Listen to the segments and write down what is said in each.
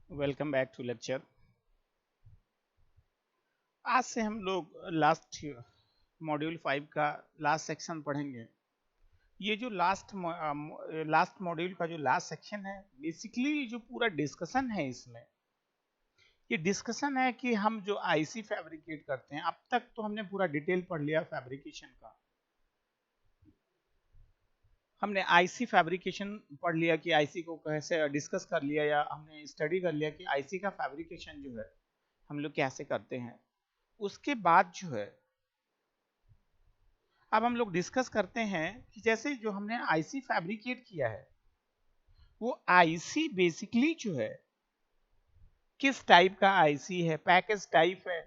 Welcome back to lecture. आज से हम लोग लास्ट मॉड्यूल 5 का लास्ट सेक्शन पढ़ेंगे। ये जो लास्ट मॉड्यूल का जो लास्ट सेक्शन है, बेसिकली जो पूरा डिस्कशन है इसमें, ये डिस्कशन है कि हम जो आईसी फैब्रिकेट करते हैं। अब तक तो हमने पूरा डिटेल पढ़ लिया फैब्रिकेशन का। हमने आईसी फैब्रिकेशन पढ़ लिया कि आईसी को कैसे डिस्कस कर लिया, या हमने स्टडी कर लिया कि आईसी का फैब्रिकेशन जो है हम लोग कैसे करते हैं। उसके बाद जो है अब हम लोग डिस्कस करते हैं कि जैसे जो हमने आईसी फैब्रिकेट किया है, वो आईसी बेसिकली जो है किस टाइप का आईसी है, पैकेज टाइप है,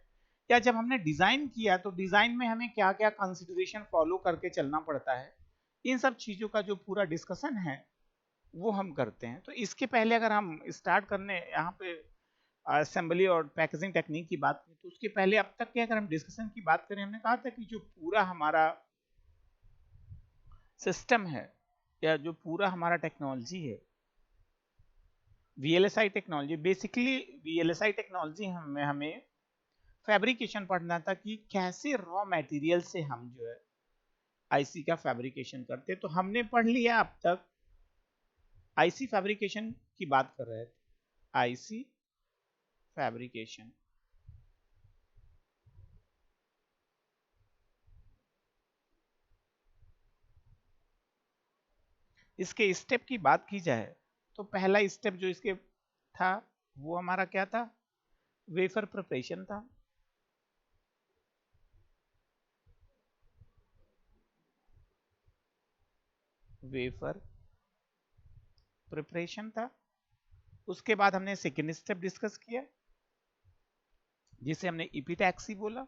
या जब हमने डिजाइन किया तो डिजाइन में हमें क्या क्या कंसिडरेशन फॉलो करके चलना पड़ता है। इन सब चीजों का जो पूरा डिस्कशन है वो हम करते हैं। तो इसके पहले अगर हम स्टार्ट करने यहाँ पे असेंबली और पैकेजिंग टेक्निक की बात करें, तो उसके पहले अब तक के अगर हम डिस्कशन की बात करें, हमने कहा था कि जो पूरा हमारा सिस्टम है या जो पूरा हमारा टेक्नोलॉजी है, VLSI technology, basically VLSI technology हमें हमें फैब्रिकेशन पढ़ना था कि कैसे रॉ मटेरियल से हम जो है आईसी का फैब्रिकेशन करते। तो हमने पढ़ लिया अब तक आईसी फैब्रिकेशन की बात कर रहे थे, आईसी फैब्रिकेशन। इसके स्टेप की बात की जाए तो पहला स्टेप जो इसके था वो हमारा क्या था, वेफर प्रिपरेशन था। वेफर प्रिपरेशन था। उसके बाद हमने सेकेंड स्टेप डिस्कस किया जिसे हमने इपीटैक्सी बोला।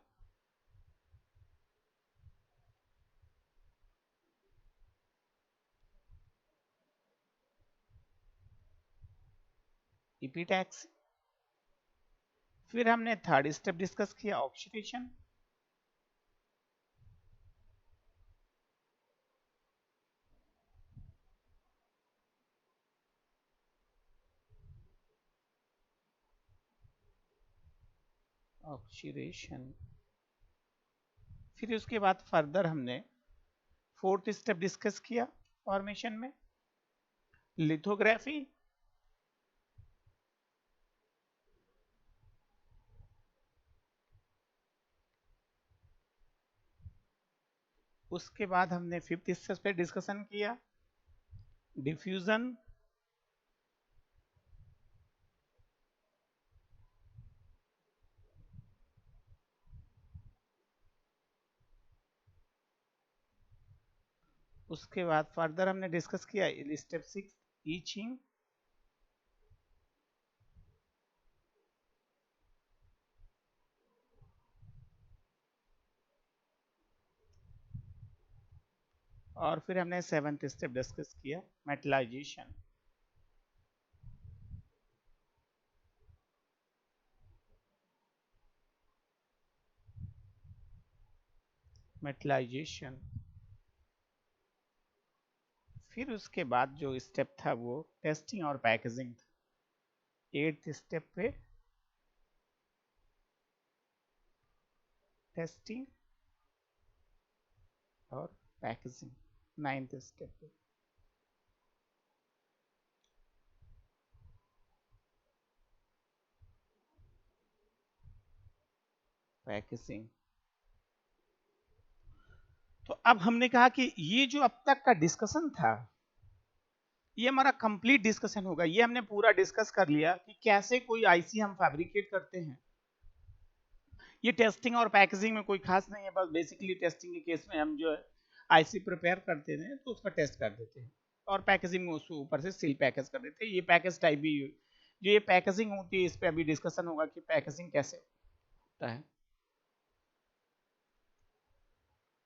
इपीटैक्सी। फिर हमने थर्ड स्टेप डिस्कस किया, ऑक्सीडेशन। ऑक्सीडेशन। फिर उसके बाद फर्दर हमने फोर्थ स्टेप डिस्कस किया फॉर्मेशन में, लिथोग्राफी। उसके बाद हमने फिफ्थ स्टेप पे डिस्कशन किया, डिफ्यूजन। उसके बाद फर्दर हमने डिस्कस किया स्टेप 6, ईचिंग। और फिर हमने सेवंथ स्टेप डिस्कस किया, मेटलाइजेशन। मेटलाइजेशन। फिर उसके बाद जो स्टेप था वो टेस्टिंग और पैकेजिंग था। एट्थ स्टेप पे टेस्टिंग और पैकेजिंग। नाइन्थ स्टेप पे पैकेजिंग। तो अब हमने कहा कि ये जो अब तक का डिस्कशन था, ये हमारा कंप्लीट डिस्कशन होगा। ये हमने पूरा डिस्कस कर लिया कि कैसे कोई आईसी हम फैब्रिकेट करते हैं। ये टेस्टिंग और पैकेजिंग में कोई खास नहीं है, बस बेसिकली टेस्टिंग के केस में हम जो है आईसी प्रिपेयर करते हैं तो उसका टेस्ट कर देते हैं, और पैकेजिंग में उसको ऊपर से सील पैकेज कर देते हैं। ये पैकेज टाइप भी जो ये पैकेजिंग होती है, इस पर अभी डिस्कशन होगा कि पैकेजिंग कैसे होता है।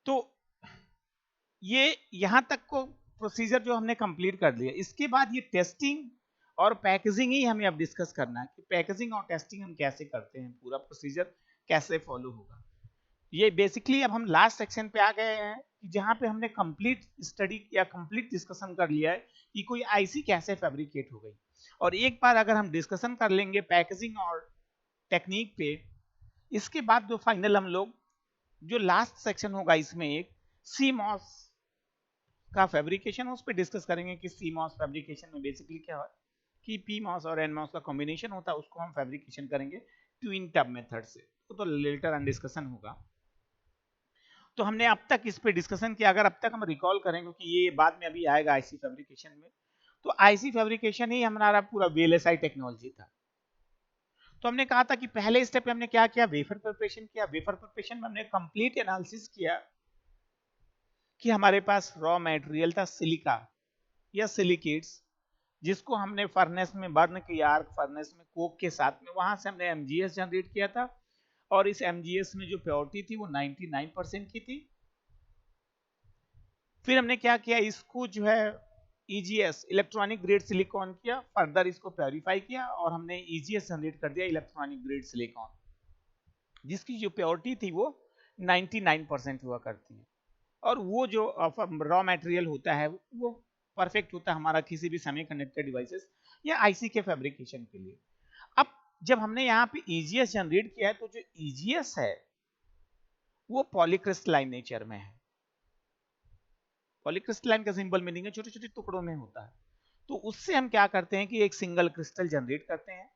तो ये यहां तक को प्रोसीजर जो हमने कंप्लीट कर लिया। इसके बाद ये टेस्टिंग और पैकेजिंग ही हमें अब डिस्कस करना है कि पैकेजिंग और टेस्टिंग हम कैसे करते हैं, पूरा प्रोसीजर कैसे फॉलो होगा। ये बेसिकली अब हम लास्ट सेक्शन पे आ गए हैं कि जहां पे हमने कंप्लीट स्टडी या कंप्लीट डिस्कशन कर लिया है कि कोई आईसी कैसे फैब्रिकेट हो गई। और एक बार अगर हम डिस्कशन कर लेंगे पैकेजिंग और टेक्निक पे, इसके बाद जो फाइनल हम लोग जो लास्ट सेक्शन होगा इसमें एक सीमॉस का फैब्रिकेशन उस पर डिस्कस करेंगे कि सीमॉस फैब्रिकेशन में बेसिकली क्या है कि पीमॉस और एनमॉस का कॉम्बिनेशन होता है, उसको हम फैब्रिकेशन करेंगे ट्विन टब मेथड से। तो लेटर ऑन डिस्कशन होगा। तो हमने अब तक इस पे डिस्कशन किया, अगर अब तक हम रिकॉल करें क्योंकि ये बाद में अभी आएगा आईसी फैब्रिकेशन में, तो आईसी फैब्रिकेशन ही हमारा पूरा वीएलएसआई टेक्नोलॉजी था। तो हमने कहा था कि पहले स्टेप में हमने क्या किया, वेफर प्रिपरेशन किया। वेफर प्रिपरेशन में हमने कंप्लीट एनालिसिस किया कि हमारे पास रॉ मटेरियल था सिलिका या सिलिकेट्स, जिसको हमने फर्नेस में बर्न किया, आर्क फर्नेस में कोक के साथ में, वहां से हमने एमजीएस जनरेट किया था। और इस एमजीएस में जो प्योरिटी थी वो 99% की थी। फिर हमने क्या किया, इसको जो है ईजीएस इलेक्ट्रॉनिक ग्रेड सिलिकॉन किया, फर्दर इसको प्योरीफाई किया और हमने ईजीएस जनरेट कर दिया इलेक्ट्रॉनिक ग्रेड सिलिकॉन, जिसकी जो प्योरिटी थी वो 99% हुआ करती है। और वो जो रॉ मटेरियल होता है वो परफेक्ट होता है हमारा किसी भी सेमीकंडक्टर डिवाइसेस या आईसी के फैब्रिकेशन के लिए। अब जब हमने यहाँ पे ईजीएस जनरेट किया है तो जो ईजीएस है वो पॉलीक्रिस्टलाइन नेचर में है। पॉलीक्रिस्टलाइन का सिंपल मीनिंग है छोटे छोटे टुकड़ों में होता है। तो उससे हम क्या करते हैं कि एक सिंगल क्रिस्टल जनरेट करते हैं,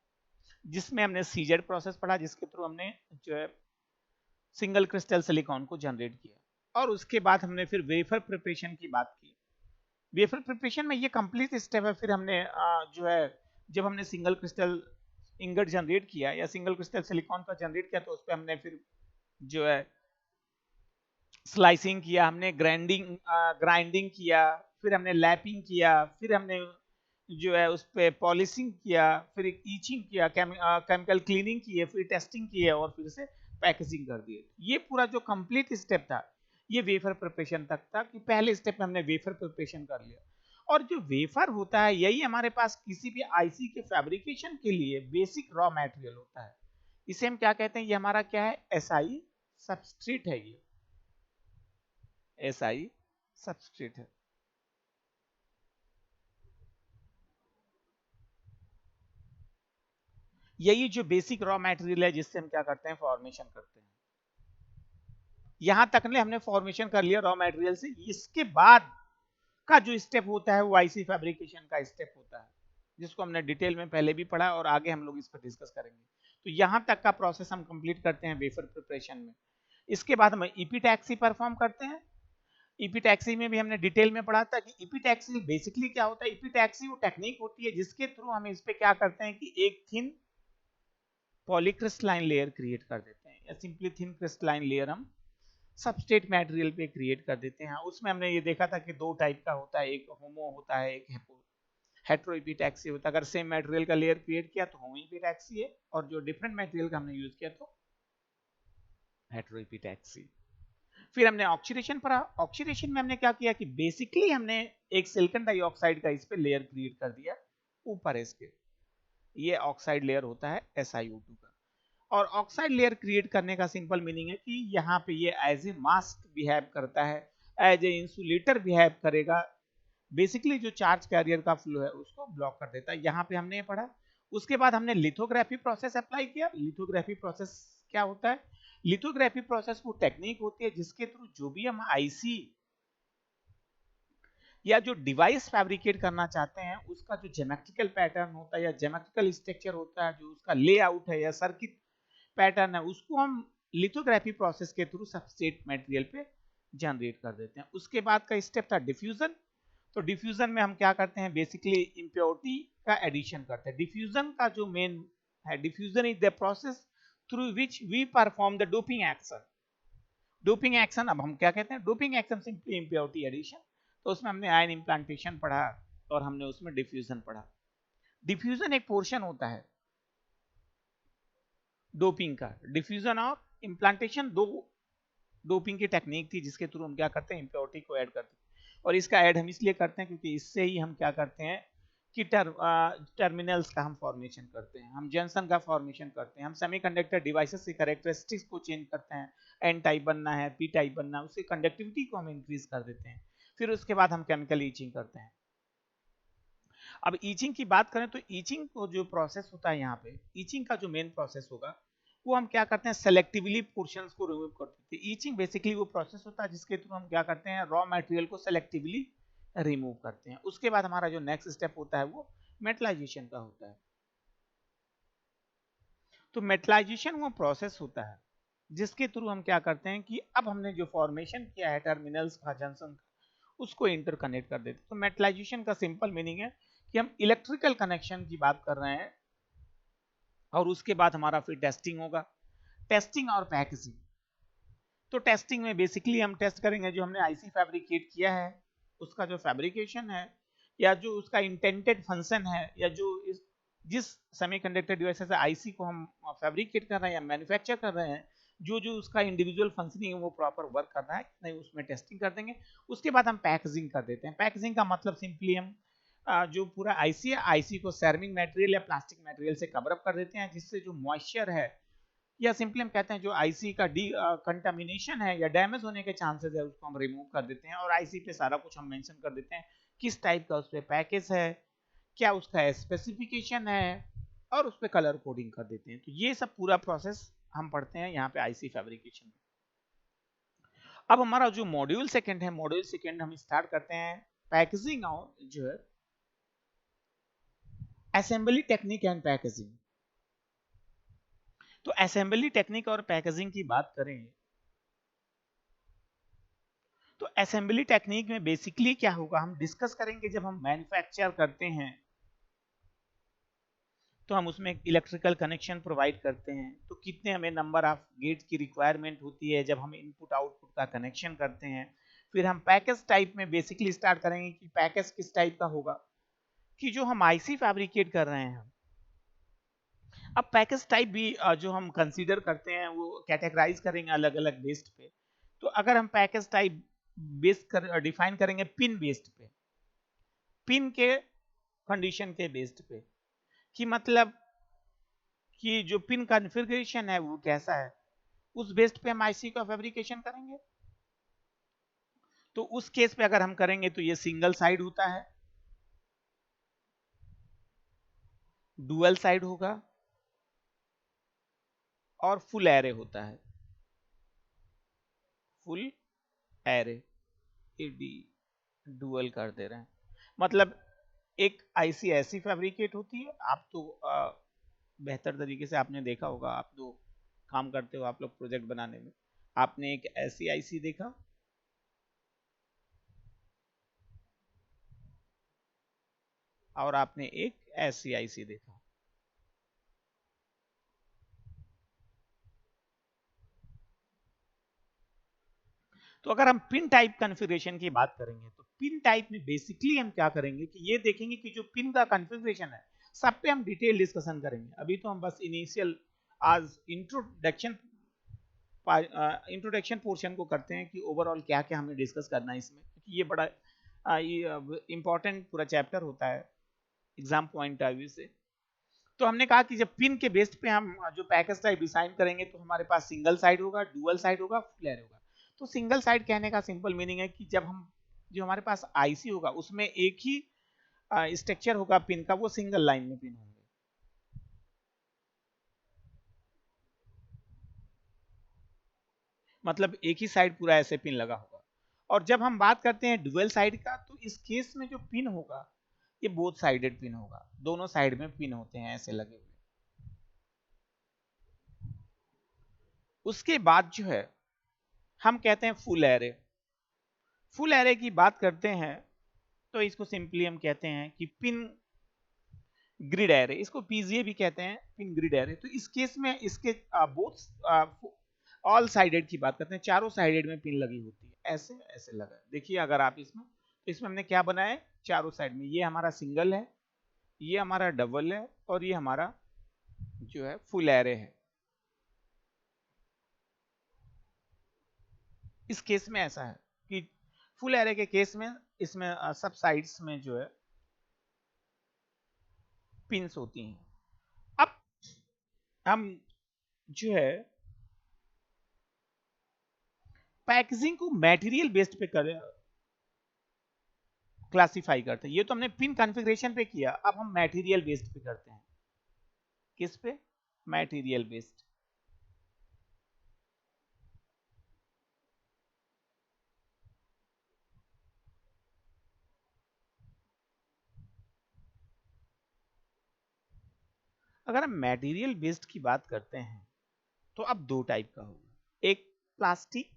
जिसमें हमने सीजेड प्रोसेस पढ़ा, जिसके थ्रू हमने जो है सिंगल क्रिस्टल सिलिकॉन को जनरेट किया। और उसके बाद हमने फिर वेफर प्रिपरेशन की बात की। वेफर प्रिपरेशन में ये कंप्लीट स्टेप है। फिर हमने जो है जब हमने सिंगल क्रिस्टल इंगट जनरेट किया या सिंगल क्रिस्टल सिलिकॉन का जनरेट किया, तो उस पर हमने फिर जो है स्लाइसिंग किया, हमने ग्राइंडिंग किया, फिर हमने लैपिंग किया, फिर हमने जो है उस पर पॉलिशिंग किया, फिर एक ईचिंग किया, केमिकल क्लीनिंग की है, फिर टेस्टिंग की है और फिर से पैकेजिंग कर दी। ये पूरा जो कंप्लीट स्टेप था ये वेफर प्रिपरेशन तक था कि पहले स्टेप में हमने वेफर प्रिपरेशन कर लिया। और जो वेफर होता है यही हमारे पास किसी भी आईसी के फैब्रिकेशन के लिए बेसिक रॉ मटेरियल होता है। इसे हम क्या कहते हैं, ये हमारा क्या है, एसआई सबस्ट्रेट है। ये एसआई सबस्ट्रेट है। यही जो बेसिक रॉ मटेरियल है जिससे हम क्या करते हैं, फॉर्मेशन करते हैं। यहां तक ने हमने फॉर्मेशन कर लिया रॉ मटेरियल से। इसके बाद का जो स्टेप होता है वो आईसी फैब्रिकेशन का स्टेप होता है, जिसको हमने डिटेल में पहले भी पढ़ा और आगे हम लोग इस पर डिस्कस करेंगे। तो यहां तक का प्रोसेस हम कंप्लीट करते हैं वेफर प्रिपरेशन में। इसके बाद हम ईपीटैक्सी परफॉर्म करते हैं। ईपीटैक्सी में भी हमने डिटेल में पढ़ा था कि ईपीटैक्सी बेसिकली क्या होता है। ईपीटैक्सी वो टेक्निक होती है जिसके थ्रू हम इस पे क्या करते हैं कि एक थिन पॉलीक्रिस्टलाइन लेयर क्रिएट कर देते हैं, या सिंपली थिन क्रिस्टलाइन लेयर हम सबस्ट्रेट मटेरियल पे क्रिएट कर देते हैं। उसमें हमने ये देखा था कि दो टाइप का होता है, एक होमो होता है, एक हेट्रो ईपीटैक्सी होता है। अगर सेम मटेरियल का लेयर क्रिएट किया तो होमो ईपीटैक्सी है, और जो डिफरेंट मटेरियल का हमने यूज किया तो हेट्रो ईपीटैक्सी। फिर हमने ऑक्सीडेशन पढ़ा। ऑक्सीडेशन में हमने क्या किया कि बेसिकली हमने एक सिलिकॉन डाइऑक्साइड का इस पे लेयर क्रिएट कर दिया ऊपर इसके। ये ऑक्साइड लेयर होता है SiO2 का। और ऑक्साइड लेयर क्रिएट करने का सिंपल मीनिंग है कि यहाँ पे ये एज ए मास्क बिहेव करता है, एज ए इंसुलेटर बिहेव करेगा। बेसिकली जो चार्ज कैरियर का फ्लो है उसको ब्लॉक कर देता है। यहाँ पे हमने ये पढ़ा। उसके बाद हमने लिथोग्राफी प्रोसेस अप्लाई किया। लिथोग्राफी प्रोसेस क्या होता है, लिथोग्राफी प्रोसेस वो टेक्निक होती है जिसके थ्रू जो भी हम आईसी या जो डिवाइस फैब्रिकेट करना चाहते हैं उसका जो ज्योमेट्रिकल पैटर्न होता है या ज्योमेट्रिकल स्ट्रक्चर होता है, जो उसका लेआउट है या सर्किट पैटर्न है, उसको हम लिथोग्राफी प्रोसेस के थ्रू सबस्ट्रेट मटेरियल पे जनरेट कर देते हैं। उसके बाद का स्टेप था डिफ्यूजन। तो डिफ्यूजन में हम क्या करते हैं, बेसिकली इम्प्योरिटी का एडिशन करते हैं। डिफ्यूजन का जो मेन है, diffusion is the process through which we perform the doping action. Doping action अब हम क्या कहते हैं, doping action simply impurity addition. तो उसमें हमने आयन इम्प्लांटेशन पढ़ा और हमने उसमें डिफ्यूजन पढ़ा। डिफ्यूजन एक पोर्शन होता है डोपिंग का। डिफ्यूजन और इम्प्लांटेशन दो डोपिंग की टेक्निक थी जिसके थ्रू हम क्या करते हैं, इम्प्योरिटी को ऐड करते हैं। और इसका ऐड हम इसलिए करते हैं क्योंकि इससे ही हम क्या करते हैं कि टर्मिनल्स का हम फॉर्मेशन करते हैं, हम जंक्शन का फॉर्मेशन करते हैं, हम सेमीकंडक्टर डिवाइसेस की कैरेक्टरिस्टिक्स को चेंज करते हैं, एन टाइप बनना है, पी टाइप बनना है, उसकी कंडक्टिविटी को हम इंक्रीज कर देते हैं, फिर उसके बाद हम केमिकल ईचिंग करते हैं। अब ईचिंग की बात करें तो ईचिंग को जो प्रोसेस होता है, यहाँ पे ईचिंग का जो मेन प्रोसेस होगा वो हम क्या करते हैं, सेलेक्टिवली पोर्शंस को रिमूव कर देते हैं। ईचिंग बेसिकली वो प्रोसेस होता है जिसके थ्रू हम क्या करते हैं, रॉ मटेरियल को सेलेक्टिवली रिमूव करते हैं। उसके बाद हमारा जो नेक्स्ट स्टेप होता है वो मेटलाइजेशन का होता है। तो मेटलाइजेशन वो प्रोसेस होता है जिसके थ्रू हम क्या करते हैं कि अब हमने जो फॉर्मेशन किया है टर्मिनल्स का, जंक्शन का, उसको इंटरकनेक्ट कर देते हैं। तो मेटलाइजेशन का सिंपल मीनिंग है कि हम इलेक्ट्रिकल कनेक्शन की बात कर रहे हैं, और उसके बाद हमारा फिर टेस्टिंग होगा, टेस्टिंग और पैकेजिंग। तो टेस्टिंग में बेसिकली हम टेस्ट करेंगे जो हमने आईसी फैब्रिकेट किया है उसका जो फैब्रिकेशन है, या जो उसका इंटेंडेड फंक्शन है, या जो जिस सेमीकंडक्टर डिवाइस से आईसी को हम फैब्रिकेट कर रहे हैं या मैन्युफैक्चर कर रहे हैं, जो जो उसका इंडिविजुअल फंक्शनिंग है वो प्रॉपर वर्क कर रहा है नहीं, उसमें टेस्टिंग कर देंगे। उसके बाद हम पैकेजिंग कर देते हैं। पैकेजिंग का मतलब सिंपली हम जो पूरा आईसी है, आईसी को सेरेमिक मटेरियल या प्लास्टिक मटेरियल से कवर अप कर देते हैं, जिससे जो मॉइस्चर है, या सिंपली हम कहते हैं जो आईसी का डी कंटामिनेशन है या डैमेज होने के चांसेस है, उसको हम रिमूव कर देते हैं। और आईसी पे सारा कुछ हम मेंशन कर देते हैं, किस टाइप का उस पर पैकेज है, क्या उसका स्पेसिफिकेशन है, और उस पर कलर कोडिंग कर देते हैं। तो ये सब पूरा प्रोसेस हम पढ़ते हैं यहाँ पे आईसी फैब्रिकेशन में। अब हमारा जो मॉड्यूल सेकंड है, मॉड्यूल सेकंड हम स्टार्ट करते हैं पैकेजिंग और जो है असेंबली टेक्निक एंड पैकेजिंग। तो असेंबली टेक्निक और पैकेजिंग की बात करें तो असेंबली टेक्निक में बेसिकली क्या होगा, हम डिस्कस करेंगे जब हम मैन्युफैक्चर करते हैं तो हम उसमें इलेक्ट्रिकल कनेक्शन प्रोवाइड करते हैं, तो कितने हमें नंबर ऑफ गेट्स की रिक्वायरमेंट होती है जब हम इनपुट आउटपुट का कनेक्शन करते हैं। फिर हम पैकेज टाइप में बेसिकली स्टार्ट करेंगे कि पैकेज किस टाइप का होगा, कि जो हम आईसी फैब्रिकेट कर रहे हैं। अब पैकेज टाइप भी जो हम कंसीडर करते हैं वो कैटेगराइज करेंगे अलग अलग बेस्ड पे। तो अगर हम पैकेज टाइप बेस्ड कर डिफाइन करेंगे पिन बेस्ड पे, पिन के कंडीशन के बेस्ड पे, कि मतलब कि जो पिन कॉन्फ़िगरेशन है वो कैसा है, उस बेस्ड पे हम आईसी का फैब्रिकेशन करेंगे। तो उस केस पे अगर हम करेंगे तो ये सिंगल साइड होता है, डुअल साइड होगा, और फुल एरे होता है। फुल एरे डी डुअल कर दे रहे हैं, मतलब एक आईसी ऐसी फैब्रिकेट होती है। आप तो बेहतर तरीके से आपने देखा होगा, आप तो काम करते हो आप लोग प्रोजेक्ट बनाने में, आपने एक ऐसी आईसी देखा और आपने एक ऐसी आईसी देखा। तो अगर हम पिन टाइप कॉन्फ़िगरेशन की बात करेंगे तो पिन टाइप में बेसिकली हम क्या करेंगे कि ये देखेंगे कि जो पिन का कॉन्फ़िगरेशन है सब पे हम डिटेल डिस्कशन करेंगे। अभी तो हम बस इनिशियल आज इंट्रोडक्शन पोर्शन को करते हैं कि ओवरऑल क्या क्या हमें डिस्कस करना है इसमें, क्योंकि ये बड़ा इंपॉर्टेंट पूरा चैप्टर होता है एग्जाम पॉइंट ऑफ व्यू से। तो हमने कहा कि जब पिन के बेस्ड पे हम जो पैकेज टाइप डिजाइन करेंगे तो हमारे पास सिंगल साइड होगा, डुअल साइड होगा, फुल एरे होगा। तो सिंगल साइड कहने का सिंपल मीनिंग है कि जब हम जो हमारे पास आईसी होगा उसमें एक ही स्ट्रक्चर होगा पिन का, वो सिंगल लाइन में पिन होंगे। मतलब एक ही साइड पूरा ऐसे पिन लगा होगा। और जब हम बात करते हैं डुअल साइड का, तो इस केस में जो पिन होगा ये बोथ साइडेड पिन होगा, दोनों साइड में पिन होते हैं ऐसे लगे हुए। उसके बाद जो है हम कहते हैं फुल एरे। फुल एरे की बात करते हैं तो इसको सिंपली हम कहते हैं कि पिन ग्रिड एरे, इसको पीजीए भी कहते हैं, पिन ग्रिड एरे। तो इस केस में इसके बोथ ऑल साइडेड की बात करते हैं, चारों साइडेड में पिन लगी होती है, ऐसे ऐसे लगा है। देखिए अगर आप इसमें, तो इसमें हमने क्या बनाया है, चारों साइड में ये हमारा सिंगल है, ये हमारा डबल है, और ये हमारा जो है फुल एरे है। इस केस में ऐसा है कि फुल एरे के केस में इसमें सब साइड्स में जो है पिंस होती हैं। अब हम जो है पैकेजिंग को मटेरियल बेस्ड पे कर क्लासिफाई करते हैं। ये तो हमने पिन कॉन्फ़िगरेशन पे किया, अब हम मटेरियल बेस्ड पे करते हैं। किस पे? Material based. अगर हम मटेरियल बेस्ड की बात करते हैं तो अब दो टाइप का होगा, एक प्लास्टिक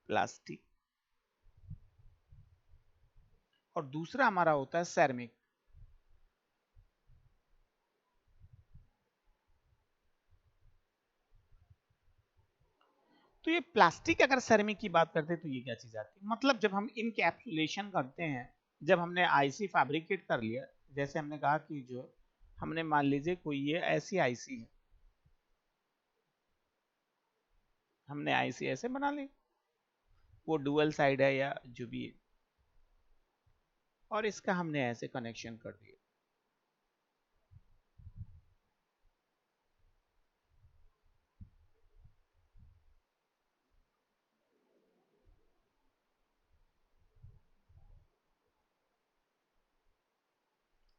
प्लास्टिक और दूसरा हमारा होता है सेरेमिक। तो ये प्लास्टिक अगर सेरेमिक की बात करते हैं तो ये क्या चीज आती है, मतलब जब हम इनकैप्सुलेशन करते हैं, जब हमने आईसी फैब्रिकेट कर लिया, जैसे हमने कहा कि जो हमने मान लीजिए कोई ये ऐसी आईसी है, हमने आईसी ऐसे बना ली, वो डुअल साइड है या जो भी है, और इसका हमने ऐसे कनेक्शन कर दिया।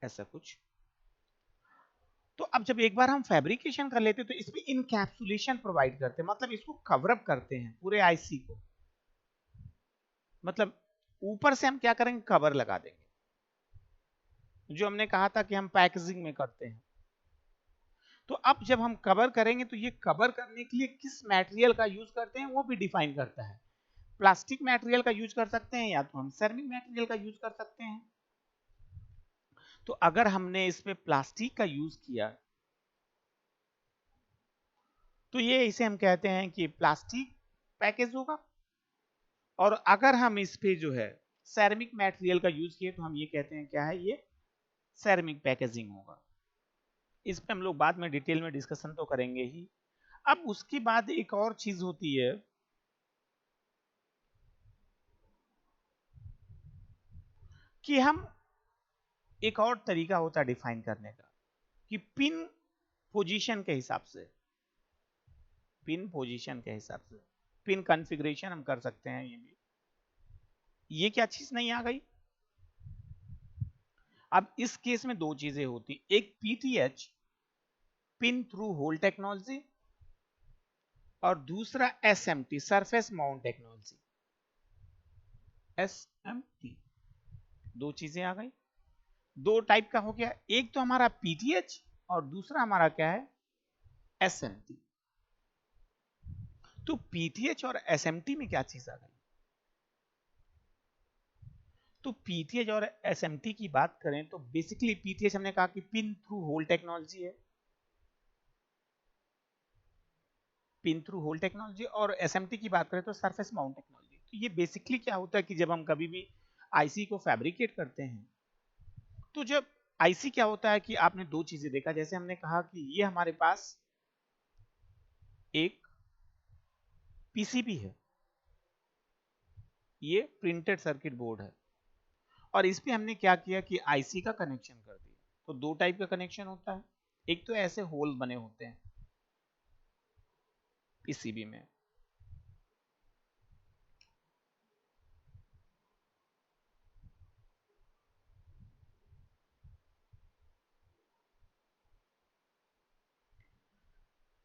ऐसा कुछ। तो अब जब एक बार हम फैब्रिकेशन कर लेते हैं तो इसमें इनकैप्सुलेशन प्रोवाइड करते हैं, मतलब इसको कवर अप करते हैं पूरे आईसी को, मतलब ऊपर से हम क्या करेंगे, कवर लगा देंगे, जो हमने कहा था कि हम पैकेजिंग में करते हैं। तो अब जब हम कवर करेंगे तो ये कवर करने के लिए किस मटेरियल का यूज करते हैं वो भी डिफाइन करता है। प्लास्टिक मटेरियल का यूज कर सकते हैं या तो हम सेरेमिक मटेरियल का यूज कर सकते हैं। तो अगर हमने इस पे प्लास्टिक का यूज किया तो ये इसे हम कहते हैं कि प्लास्टिक पैकेज होगा, और अगर हम इस पे जो है सेरेमिक मटेरियल का यूज किए तो हम ये कहते हैं क्या है, ये सेरेमिक पैकेजिंग होगा। इस पे हम लोग बाद में डिटेल में डिस्कशन तो करेंगे ही। अब उसके बाद एक और चीज होती है कि हम, एक और तरीका होता है डिफाइन करने का कि पिन पोजीशन के हिसाब से, पिन पोजीशन के हिसाब से पिन कॉन्फ़िगरेशन हम कर सकते हैं। ये भी, ये क्या चीज नहीं आ गई। अब इस केस में दो चीजें होती, एक PTH pin through hole technology और दूसरा SMT surface mount technology. SMT, दो चीजें आ गई, दो टाइप का हो गया, एक तो हमारा पीटीएच और दूसरा हमारा क्या है, एसएमटी। तो पीटीएच और एसएमटी में क्या चीज आ गई, तो पीटीएच और एसएमटी की बात करें तो बेसिकली पीटीएच हमने कहा कि पिन थ्रू होल टेक्नोलॉजी है, पिन थ्रू होल टेक्नोलॉजी, और एसएमटी की बात करें तो सरफेस माउंट टेक्नोलॉजी। तो ये बेसिकली क्या होता है कि जब हम कभी भी आईसी को फैब्रिकेट करते हैं तो जब आईसी क्या होता है कि आपने दो चीजें देखा, जैसे हमने कहा कि ये हमारे पास एक पीसीबी है, ये प्रिंटेड सर्किट बोर्ड है, और इस पे हमने क्या किया कि आईसी का कनेक्शन कर दिया। तो दो टाइप का कनेक्शन होता है, एक तो ऐसे होल बने होते हैं पीसीबी में,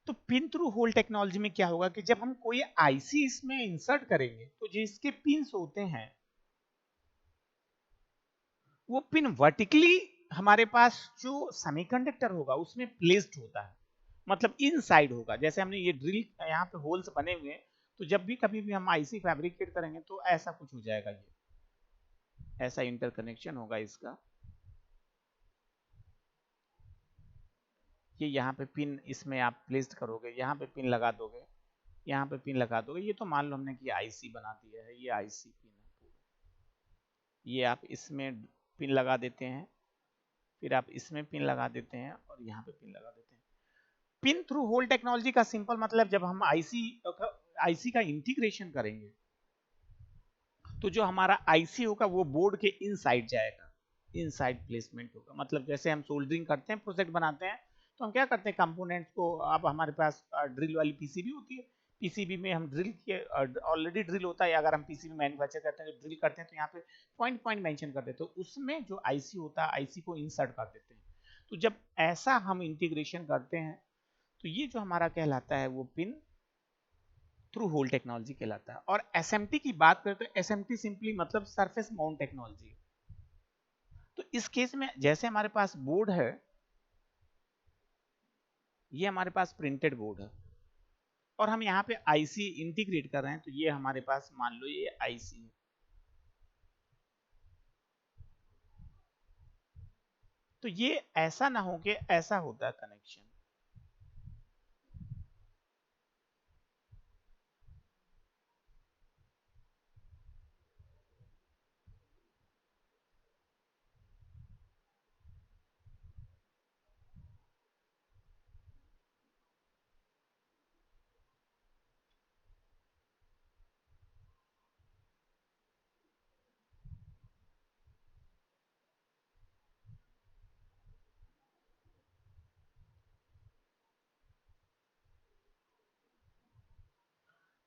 तो पिन थ्रू होल टेक्नोलॉजी में क्या होगा कि जब हम कोई आईसी इसमें इंसर्ट करेंगे तो जिसके पिंस होते हैं वो पिन वर्टिकली हमारे पास जो सेमीकंडक्टर होगा उसमें प्लेस्ड होता है, मतलब इनसाइड होगा। जैसे हमने ये ड्रिल यहाँ पे होल्स बने हुए हैं, तो जब भी कभी भी हम आईसी फैब्रिकेट करेंगे तो ऐसा कुछ हो जाएगा, ये ऐसा इंटरकनेक्शन होगा इसका, ये यहाँ पे पिन इसमें आप प्लेस्ड करोगे, यहाँ पे पिन लगा दोगे, यहाँ पे पिन लगा दोगे। ये तो मान लो हमने कि आईसी बना दिया है, ये आईसी पिन है पूरा, ये आप इसमें पिन लगा देते हैं, फिर आप इसमें पिन लगा देते हैं और यहाँ पे पिन लगा देते हैं। पिन थ्रू होल टेक्नोलॉजी का सिंपल मतलब जब हम आईसी का इंटीग्रेशन करेंगे तो जो हमारा आईसी होगा वो बोर्ड के इनसाइड जाएगा, इनसाइड प्लेसमेंट होगा। मतलब जैसे हम सोल्डरिंग करते हैं, प्रोजेक्ट बनाते हैं, तो हम क्या करते हैं, कंपोनेंट्स को, अब हमारे पास ड्रिल वाली पीसीबी होती है, पीसीबी में हम ड्रिल किए, ऑलरेडी ड्रिल होता है, अगर हम पीसीबी मैन्युफैक्चर करते हैं तो ड्रिल करते हैं, तो यहाँ पे पॉइंट पॉइंट मेंशन कर देते हैं, तो उसमें जो आईसी होता है आईसी को इंसर्ट कर देते हैं। तो जब ऐसा हम इंटीग्रेशन करते हैं तो ये जो हमारा कहलाता है वो पिन थ्रू होल टेक्नोलॉजी कहलाता है। और एसएमटी की बात करें तो एसएमटी सिंपली मतलब सरफेस माउंट टेक्नोलॉजी। तो इस केस में जैसे हमारे पास बोर्ड है, ये हमारे पास प्रिंटेड बोर्ड है और हम यहाँ पे आईसी इंटीग्रेट कर रहे हैं, तो ये हमारे पास मान लो ये आईसी है। तो ये ऐसा ना हो कि ऐसा होता है कनेक्शन।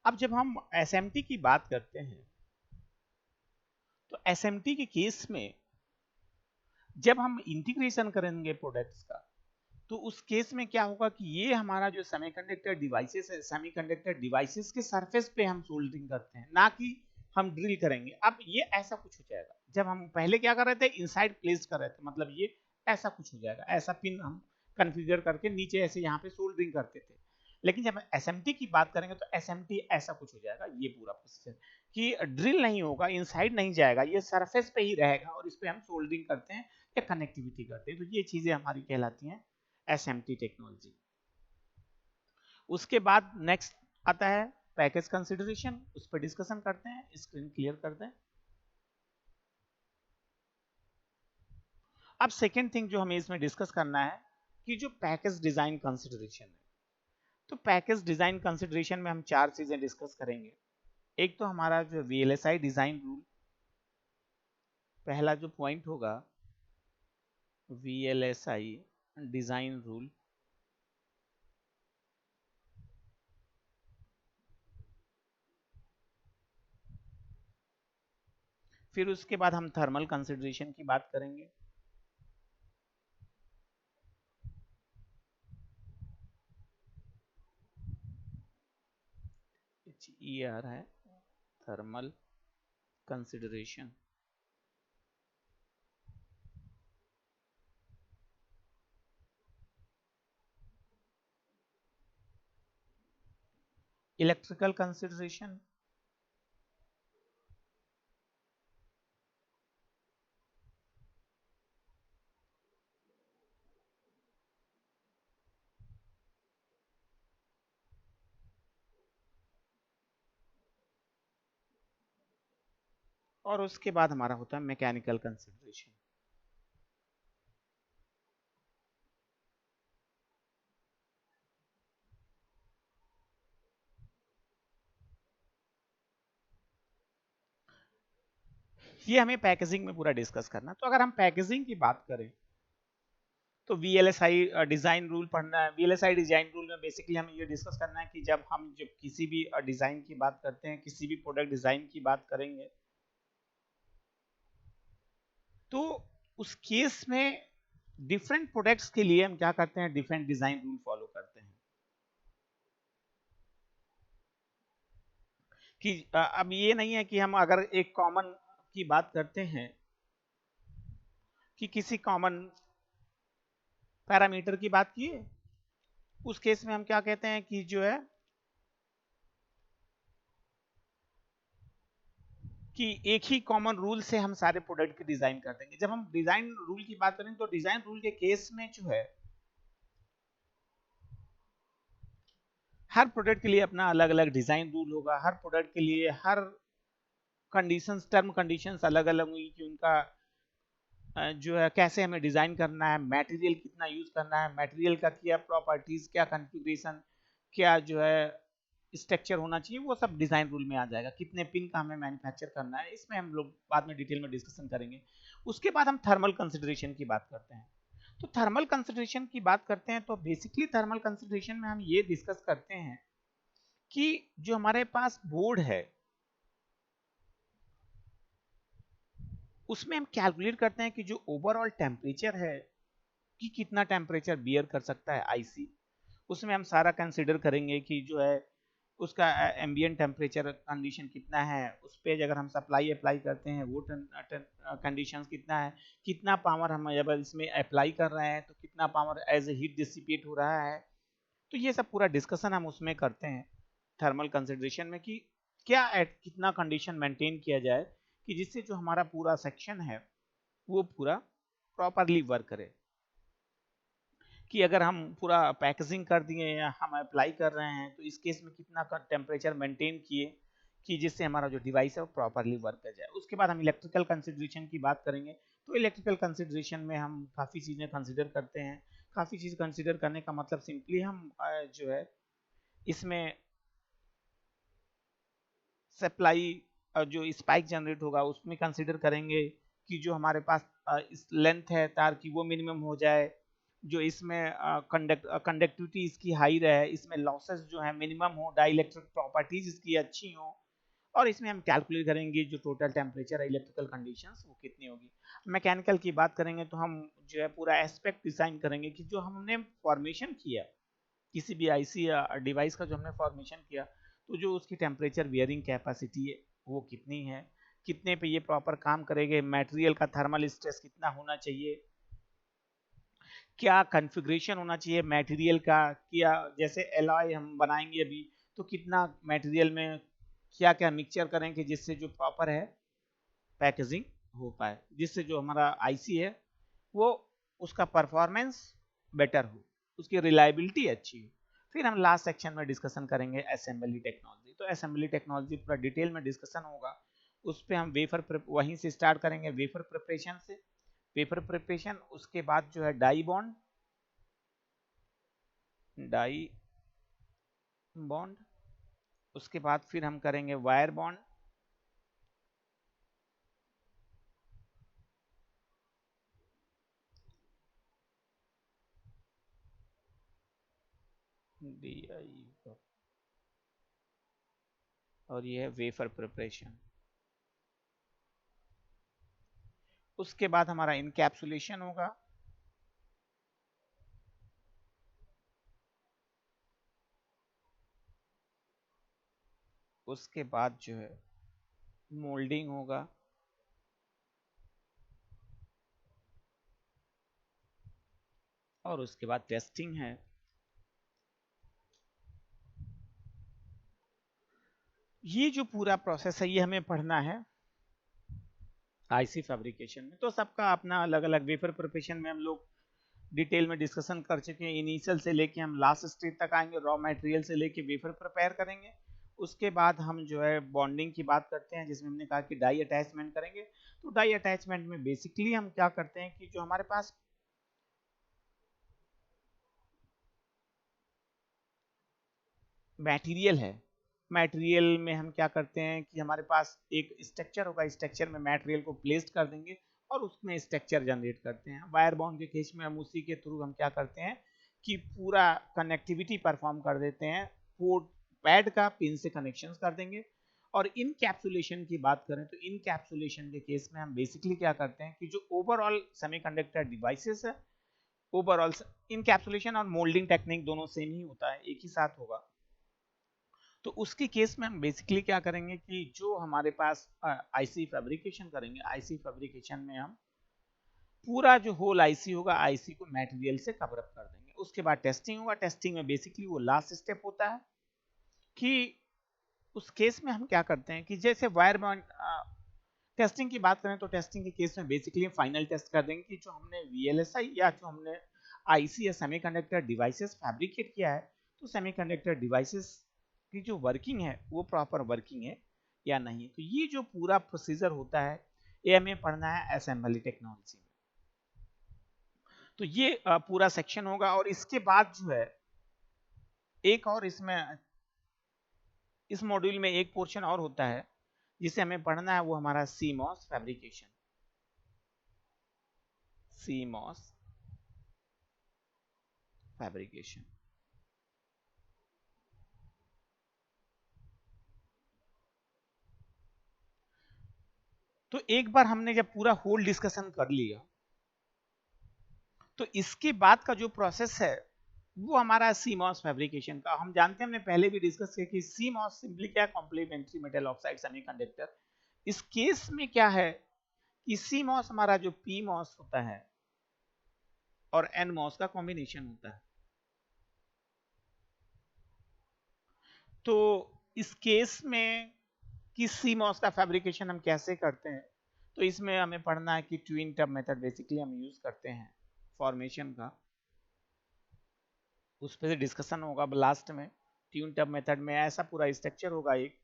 अब जब हम एसएमटी की बात करते हैं तो एसएमटी के केस में जब हम इंटीग्रेशन करेंगे प्रोडक्ट्स का, तो उस केस में क्या होगा कि ये हमारा जो सेमीकंडक्टर डिवाइसेस है, सेमीकंडक्टर डिवाइसेस के सरफेस पे हम सोल्डरिंग करते हैं, ना कि हम ड्रिल करेंगे। अब ये ऐसा कुछ हो जाएगा, जब हम पहले क्या कर रहे थे, इनसाइड प्लेस कर रहे थे, मतलब ये ऐसा कुछ हो जाएगा, ऐसा पिन हम कन्फिगर करके नीचे ऐसे यहाँ पे सोल्डरिंग करते थे। लेकिन जब एसएमटी की बात करेंगे तो एसएमटी ऐसा कुछ हो जाएगा, ये पूरा प्रोसेस कि ड्रिल नहीं होगा, इनसाइड नहीं जाएगा, ये सरफेस पे ही रहेगा और इस पे हम सोल्डरिंग करते हैं या कनेक्टिविटी करते हैं। तो ये चीजें हमारी कहलाती हैं एसएमटी टेक्नोलॉजी। उसके बाद नेक्स्ट आता है पैकेज कंसिडरेशन, उस पर डिस्कशन करते हैं, स्क्रीन क्लियर करते हैं। अब सेकेंड थिंग जो हमें इसमें डिस्कस करना है कि जो पैकेज डिजाइन कंसिडरेशन है, तो पैकेज डिजाइन कंसिडरेशन में हम चार चीजें डिस्कस करेंगे। एक तो हमारा जो वीएलएसआई डिजाइन रूल, पहला जो पॉइंट होगा वीएलएसआई डिजाइन रूल, फिर उसके बाद हम थर्मल कंसिडरेशन की बात करेंगे, HER है थर्मल कंसिडरेशन। इलेक्ट्रिकल कंसिडरेशन, और उसके बाद हमारा होता है मैकेनिकल कंसिडरेशन। ये हमें पैकेजिंग में पूरा डिस्कस करना। तो अगर हम पैकेजिंग की बात करें तो वीएलएसआई डिजाइन रूल पढ़ना है। वीएलएसआई डिजाइन रूल में बेसिकली हमें ये डिस्कस करना है कि जब किसी भी डिजाइन की बात करते हैं, किसी भी प्रोडक्ट डिजाइन की बात करेंगे, तो उस केस में डिफरेंट प्रोडक्ट्स के लिए हम क्या करते हैं, डिफरेंट डिजाइन रूल फॉलो करते हैं। कि अब ये नहीं है कि हम अगर एक कॉमन की बात करते हैं कि किसी कॉमन पैरामीटर की बात किए, उस केस में हम क्या कहते हैं कि जो है कि एक ही कॉमन रूल से हम सारे प्रोडक्ट की डिजाइन कर देंगे। जब हम डिजाइन रूल की बात करें तो डिजाइन रूल के केस में जो है हर प्रोडक्ट के लिए अपना अलग अलग डिजाइन रूल होगा, हर प्रोडक्ट के लिए हर कंडीशंस, टर्म कंडीशंस अलग अलग होंगी कि उनका जो है कैसे हमें डिजाइन करना है, मटेरियल कितना यूज करना है, मटेरियल का क्या प्रॉपर्टीज, क्या कॉन्फ़िगरेशन, क्या जो है स्ट्रक्चर होना चाहिए, वो सब डिजाइन रूल में आ जाएगा। कितने पिन का हमें मैन्युफैक्चर करना है, इसमें हम लोग बाद में डिटेल में डिस्कशन करेंगे। उसके बाद हम थर्मल कंसिडरेशन की बात करते हैं। तो थर्मल कंसिडरेशन की बात करते हैं तो बेसिकली थर्मल कंसिडरेशन में हम ये डिस्कस करते हैं कि जो हमारे पास बोर्ड है उसमें हम कैलकुलेट करते हैं कि जो ओवरऑल टेम्परेचर है कि कितना टेम्परेचर बियर कर सकता है आईसी। उसमें हम सारा कंसिडर करेंगे कि जो है उसका एम्बिएंट टेम्परेचर कंडीशन कितना है, उस पे अगर हम सप्लाई अप्लाई करते हैं वो कंडीशंस कितना है, कितना पावर हम जब इसमें अप्लाई कर रहे हैं तो कितना power as a heat dissipate हो रहा है। तो ये सब पूरा डिस्कशन हम उसमें करते हैं थर्मल कंसिडरेशन में कि क्या कितना कंडीशन मेंटेन किया जाए कि जिससे जो हमारा पूरा सेक्शन है वो पूरा प्रॉपरली वर्क करे। कि अगर हम पूरा पैकेजिंग कर दिए या हम अप्लाई कर रहे हैं तो इस केस में कितना टेम्परेचर मेंटेन किए कि जिससे हमारा जो डिवाइस है वो प्रॉपरली वर्क कर जाए। उसके बाद हम इलेक्ट्रिकल कंसिडरेशन की बात करेंगे। तो इलेक्ट्रिकल कंसिडरेशन में हम काफ़ी चीज़ें कंसिडर करते हैं। काफ़ी चीज़ कंसिडर करने का मतलब सिंपली हम जो है इसमें सप्लाई जो स्पाइक जनरेट होगा उसमें कंसिडर करेंगे कि जो हमारे पास इस लेंथ है तार की वो मिनिमम हो जाए, जो इसमें कंडक्टिविटी इसकी हाई रहे, इसमें लॉसेस जो है मिनिमम हो, डाइलेक्ट्रिक प्रॉपर्टीज इसकी अच्छी हो, और इसमें हम कैलकुलेट करेंगे जो टोटल टेम्परेचर है इलेक्ट्रिकल कंडीशंस वो कितनी होगी। मैकेनिकल की बात करेंगे तो हम जो है पूरा एस्पेक्ट डिजाइन करेंगे कि जो हमने फॉर्मेशन किया किसी भी आईसी या डिवाइस का, जो हमने फॉर्मेशन किया तो जो उसकी टेम्परेचर बियरिंग कैपेसिटी है वो कितनी है, कितने पे ये प्रॉपर काम करेंगे, मटेरियल का थर्मल स्ट्रेस कितना होना चाहिए, क्या कॉन्फ़िगरेशन होना चाहिए मटेरियल का, क्या जैसे एलॉय हम बनाएंगे अभी तो कितना मटेरियल में क्या क्या मिक्सचर करें कि जिससे जो प्रॉपर है पैकेजिंग हो पाए, जिससे जो हमारा आईसी है वो उसका परफॉर्मेंस बेटर हो, उसकी रिलायबिलिटी अच्छी हो। फिर हम लास्ट सेक्शन में डिस्कशन करेंगे असेंबली टेक्नोलॉजी। तो असेंबली टेक्नोलॉजी पूरा डिटेल में डिस्कशन होगा। उस पर हम वेफर वहीं से स्टार्ट करेंगे वेफर प्रिपरेशन से। वेफर प्रिपरेशन उसके बाद जो है डाई बॉन्ड, उसके बाद फिर हम करेंगे वायर बॉन्ड, और ये है वेफर प्रिपरेशन। उसके बाद हमारा इनकैप्सुलेशन होगा, उसके बाद जो है मोल्डिंग होगा, और उसके बाद टेस्टिंग है। ये जो पूरा प्रोसेस है ये हमें पढ़ना है आईसी फैब्रिकेशन में। तो सबका अपना अलग अलग, वेफर प्रिपरेशन में हम लोग डिटेल में डिस्कशन कर चुके हैं, इनिशियल से लेके हम लास्ट स्टेज तक आएंगे, रॉ मटेरियल से लेके वेफर प्रिपेयर करेंगे। उसके बाद हम जो है बॉन्डिंग की बात करते हैं जिसमें हमने कहा कि डाई अटैचमेंट करेंगे। तो डाई अटैचमेंट में बेसिकली हम क्या करते हैं कि जो हमारे पास मटेरियल है, मटेरियल में हम क्या करते हैं कि हमारे पास एक स्ट्रक्चर होगा, स्ट्रक्चर में मटेरियल को प्लेस कर देंगे और उसमें स्ट्रक्चर जनरेट करते हैं। वायर बॉन्ड के केस में हम उसी के थ्रू हम क्या करते हैं कि पूरा कनेक्टिविटी परफॉर्म कर देते हैं, पोर्ट पैड का पिन से कनेक्शंस कर देंगे। और इनकैप्सुलेशन की बात करें तो इनकैप्सुलेशन के केस में हम बेसिकली क्या करते हैं कि जो ओवरऑल सेमीकंडक्टर डिवाइसेस है, ओवरऑल इनकैप्सुलेशन और मोल्डिंग टेक्निक दोनों सेम ही होता है, एक ही साथ होगा। तो उसके केस में हम बेसिकली क्या करेंगे कि जो हमारे पास आईसी फैब्रिकेशन करेंगे, आईसी फैब्रिकेशन में हम पूरा जो होल आईसी होगा आईसी को मटेरियल से कवर अप कर देंगे। उसके बाद टेस्टिंग होगा, टेस्टिंग में बेसिकली वो लास्ट स्टेप होता है कि उस केस में हम क्या करते हैं कि जैसे वायर बॉन्ड टेस्टिंग की बात करें तो टेस्टिंग के केस में बेसिकली फाइनल टेस्ट कर देंगे कि जो हमने वीएलएसआई या जो हमने आईसी या सेमीकंडक्टर डिवाइसेस फैब्रिकेट किया है तो सेमीकंडक्टर डिवाइसेस की जो वर्किंग है वो प्रॉपर वर्किंग है या नहीं। तो ये जो पूरा प्रोसीजर होता है ये हमें पढ़ना है असेंबली टेक्नोलॉजी में। तो ये पूरा सेक्शन होगा। और इसके बाद जो है एक और इसमें इस मॉड्यूल में एक पोर्शन और होता है जिसे हमें पढ़ना है, वो हमारा CMOS फैब्रिकेशन। CMOS fabrication. तो एक बार हमने जब पूरा होल डिस्कशन कर लिया, तो इसके बाद का जो प्रोसेस है वो हमारा CMOS फैब्रिकेशन का। हम जानते हैं, हमने पहले भी डिस्कस किया कि CMOS सिंपली क्या, कॉम्प्लीमेंट्री मेटल ऑक्साइड सेमीकंडक्टर। इस केस में क्या है कि CMOS हमारा जो PMOS होता है और NMOS का कॉम्बिनेशन होता है। तो इस केस में कि CMOS का फैब्रिकेशन हम कैसे करते हैं, तो इसमें हमें पढ़ना है कि ट्विन टब मेथड बेसिकली हम यूज करते हैं फॉर्मेशन का। उस पर डिस्कशन होगा लास्ट में। ट्यून टब मेथड में ऐसा पूरा स्ट्रक्चर होगा एक,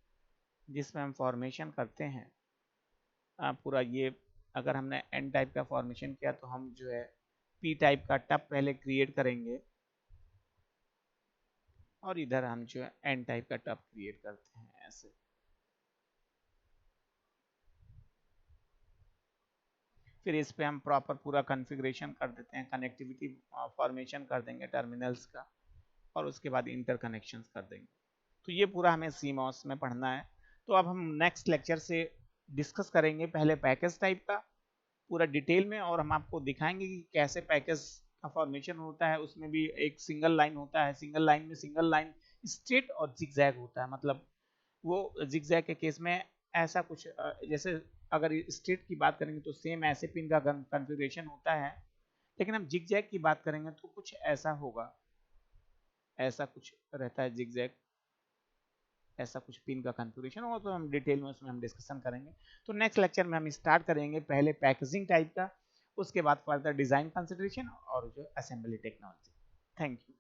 जिसमें हम फॉर्मेशन करते हैं पूरा ये। अगर हमने एन टाइप का फॉर्मेशन किया तो हम जो है पी टाइप का टब पहले क्रिएट करेंगे, और इधर हम जो है एन टाइप का टब क्रिएट करते हैं ऐसे। फिर इस पे हम प्रॉपर पूरा कॉन्फ़िगरेशन कर देते हैं, कनेक्टिविटी फॉर्मेशन कर देंगे टर्मिनल्स का, और उसके बाद इंटरकनेक्शंस कर देंगे। तो ये पूरा हमें CMOS में पढ़ना है। तो अब हम नेक्स्ट लेक्चर से डिस्कस करेंगे पहले पैकेज टाइप का पूरा डिटेल में, और हम आपको दिखाएंगे कि कैसे पैकेज का फॉर्मेशन होता है। उसमें भी एक सिंगल लाइन होता है, सिंगल लाइन में सिंगल लाइन स्ट्रेट और जिगजैग होता है। मतलब वो जिगजैग के केस में ऐसा कुछ जैसे अगर स्ट्रेट की बात करेंगे तो सेम ऐसे पिन का कॉन्फ़िगरेशन होता है, लेकिन हम जिगजैग की बात करेंगे तो कुछ ऐसा होगा, ऐसा कुछ रहता है जिगजैग, ऐसा कुछ पिन का कॉन्फ़िगरेशन होगा। तो हम डिटेल में उसमें हम डिस्कशन करेंगे। तो नेक्स्ट लेक्चर में हम स्टार्ट करेंगे पहले पैकेजिंग टाइप का, उसके बाद फर्दर डिज़ाइन कंसिडरेशन और जो असेंबली टेक्नोलॉजी। Thank you.